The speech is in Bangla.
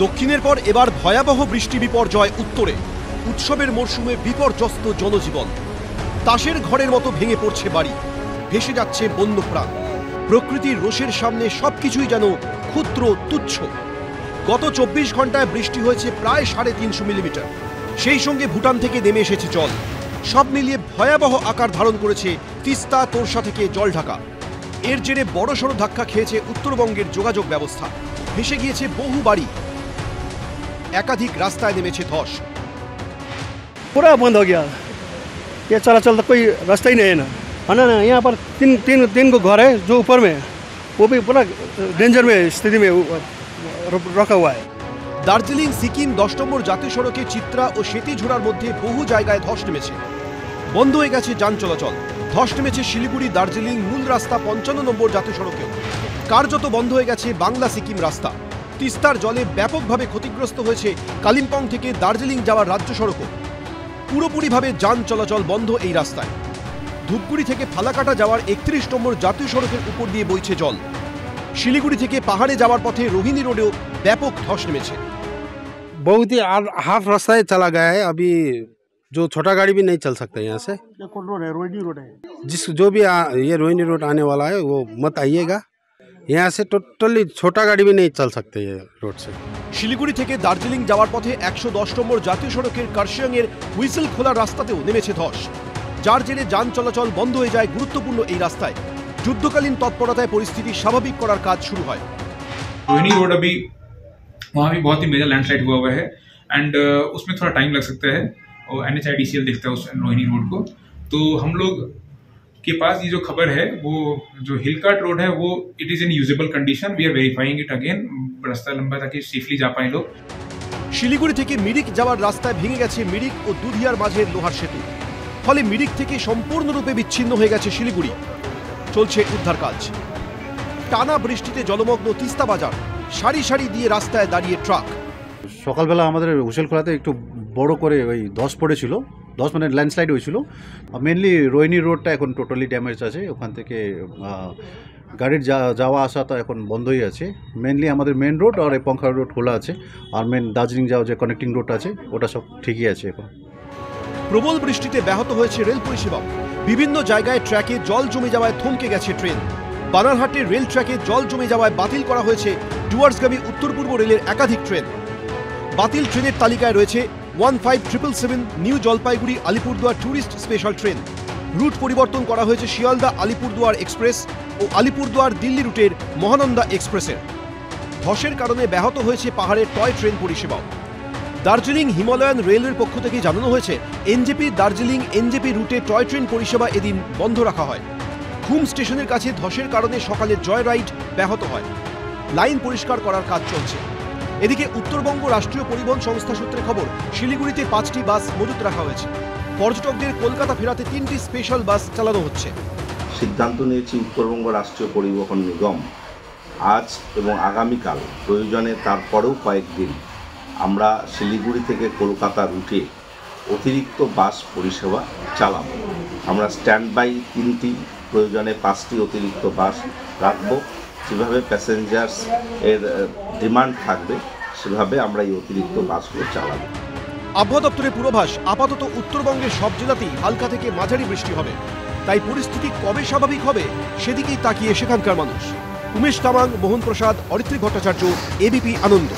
দক্ষিণের পর এবার ভয়াবহ বৃষ্টি বিপর্যয় উত্তরে। উৎসবের মরশুমে বিপর্যস্ত জনজীবন। তাসের ঘরের মতো ভেঙে পড়ছে বাড়ি, ভেসে যাচ্ছে বন্যপ্রাণ। প্রকৃতির রোষের সামনে সবকিছুই যেন ক্ষুদ্র, তুচ্ছ। গত 24 ঘন্টায় বৃষ্টি হয়েছে প্রায় 350 মিলিমিটার। সেই সঙ্গে ভুটান থেকে নেমে এসেছে জল। সব মিলিয়ে ভয়াবহ আকার ধারণ করেছে তিস্তা তোরসা থেকে জল ঢাকা। এর জেরে বড়সড় ধাক্কা খেয়েছে উত্তরবঙ্গের যোগাযোগ ব্যবস্থা। ভেসে গিয়েছে বহু বাড়ি, একাধিক রাস্তায় নেমেছে ধস। पूरा बंद हो गया, ये चलाचल तो कोई रास्ता ही नहीं है ना। यहाँ पर तीन को घर है जो ऊपर में, वो भी पूरा डेंजर में स्थिति में रखा हुआ है। দার্জিলিং সিকিম 10 নম্বর জাতীয় সড়কে চিত্রা ও সেতিঝোড়ার মধ্যে বহু জায়গায় ধস নেমেছে। বন্ধ হয়ে গেছে যান চলাচল। ধস নেমেছে শিলিগুড়ি দার্জিলিং মূল রাস্তা 55 নম্বর জাতীয় সড়কেও। কার্যত বন্ধ হয়ে গেছে বাংলা সিকিম রাস্তা। তিস্তার জলে ব্যাপকভাবে ক্ষতিগ্রস্ত হয়েছে কালিম্পং থেকে দার্জিলিং যাওয়ার রাজ্য সড়কও। পুরোপুরিভাবে যান চলাচল বন্ধ এই রাস্তায়। ধূপগুড়ি থেকে ফালাকাটা যাওয়ার 31 নম্বর জাতীয় সড়কের উপর দিয়ে বইছে জল। শিলিগুড়ি থেকে পাহাড়ে যাওয়ার পথে रोहिणी रोडेও ব্যাপক ধস নেমেছে। बहुत ही हाफ रास्ता ही चला गया है। अभी जो छोटा गाड़ी भी नहीं चल सकता यहाँ से। कौन रोड है? रोहिणी रोड है। जो भी ये रोहिणी रोड आने वाला है वो मत आइएगा। यहाँ से टोटली छोटा गाड़ी भी नहीं चल सकते ये रोड से। শিলিগুড়ি থেকে দার্জিলিং যাওয়ার পথে 110 নম্বর জাতীয় সড়কের কার্শিয়াংয়ের হুইসেল খোলা রাস্তাতেও নেমেছে ধস, যার জেরে যান চলাচল বন্ধ হয়ে যায় গুরুত্বপূর্ণ এই রাস্তায়। যুদ্ধকালীন তৎপরতায় পরিস্থিতি স্বাভাবিক করার কাজ শুরু হয়। रोहिणी रोड अभी वहाँ भी बहुत ही मेजर लैंडस्लाइड हुआ है एंड उसमें थोड़ा टाइम लग सकता है और NHIDCL देखता है उस रोहिणी रोड को। तो हम लोग के पास ये जो खबर है वो जो हिलकाट रोड है वो it is in usable condition. We are verifying it again. रास्ता लंबा ताकि सेफली जा पाए लोग। শিলিগুড়ি থেকে মিরিক যাওয়ার রাস্তায় ভেঙে গেছে মিরিক ও দুধিয়ার মাঝের লোহার সেতু। ফলে মিরিক থেকে সম্পূর্ণরূপে বিচ্ছিন্ন হয়ে গেছে শিলিগুড়ি। চলছে উদ্ধার কাজ। টানা বৃষ্টিতে জলমগ্ন তিস্তা বাজার, সারি সারি দিয়ে রাস্তায় দাঁড়িয়ে ট্রাক। সকালবেলা আমাদের হুইসেলখোলাতে একটু বড় করে ওই ধস পড়েছিল, ধস মানে ল্যান্ডস্লাইড হয়েছিল। মেনলি রোহিনী রোডটা এখন টোটালি ড্যামেজ আছে। ওখান থেকে গাড়ির যাওয়া আসা তো এখন বন্ধই আছে। মেনলি আমাদের মেন রোড আর পংখা রোড খোলা আছে, আর মেন দার্জিলিং যাওয়া যে কানেক্টিং রোড আছে ওটা সব ঠিকই আছে এখন। প্রবল বৃষ্টিতে ব্যাহত হয়েছে রেল পরিষেবা। বিভিন্ন জায়গায় ট্র্যাকে জল জমে যাওয়ায় থমকে গেছে ট্রেন। বানারহাটের রেল ট্র্যাকে জল জমে যাওয়ায় বাতিল করা হয়েছে ডুয়ার্সগামী উত্তর পূর্ব রেলের একাধিক ট্রেন। বাতিল ট্রেনের তালিকায় রয়েছে 15777 New Jalpaiguri Alipurduar tourist special train. Route পরিবর্তন করা হয়েছে শিয়ালদা আলিপুরদুয়ার এক্সপ্রেস ও আলিপুরদুয়ার দিল্লি রুটের মহানন্দা এক্সপ্রেসের। ধসের কারণে ব্যাহত হয়েছে পাহাড়ের টয় ট্রেন পরিষেবাও। দার্জিলিং হিমালয়ান রেলওয়ের পক্ষ থেকে জানানো হয়েছে এনজেপি দার্জিলিং এনজেপি রুটে টয় ট্রেন পরিষেবা এদিন বন্ধ রাখা হয়। ঘুম স্টেশনের কাছে ধসের কারণে সকালে জয় রাইড ব্যাহত হয়। লাইন পরিষ্কার করার কাজ চলছে। এদিকে উত্তরবঙ্গ রাষ্ট্রীয় পরিবহন সংস্থা সূত্রে খবর, শিলিগুড়িতে 5টি বাস মজুত রাখা হয়েছে। পর্যটকদের কলকাতা ফেরাতে 3টি স্পেশাল বাস চালানো হচ্ছে। সিদ্ধান্ত নিয়েছি উত্তরবঙ্গ রাষ্ট্রীয় পরিবহন নিগম আজ এবং আগামীকাল, প্রয়োজনে তারপরেও কয়েকদিন আমরা শিলিগুড়ি থেকে কলকাতা রুটে অতিরিক্ত বাস পরিষেবা চালাব। আমরা স্ট্যান্ড বাই 3টি, প্রয়োজনে 5টি অতিরিক্ত বাস রাখব। যেভাবে প্যাসেঞ্জার্স এর ডিমান্ড থাকবে সেভাবে আমরা এই অতিরিক্ত বাসগুলো চালাব। আবহাওয়া দপ্তরের পূর্বাভাস, আপাতত উত্তরবঙ্গের সব জেলাতেই হালকা থেকে মাঝারি বৃষ্টি হবে। তাই পরিস্থিতি কবে স্বাভাবিক হবে সেদিকেই তাকিয়ে সেখানকার মানুষ। উমেশ তামাং, মোহন প্রসাদ, অরিত্রী ভট্টাচার্য, এবিপি আনন্দ।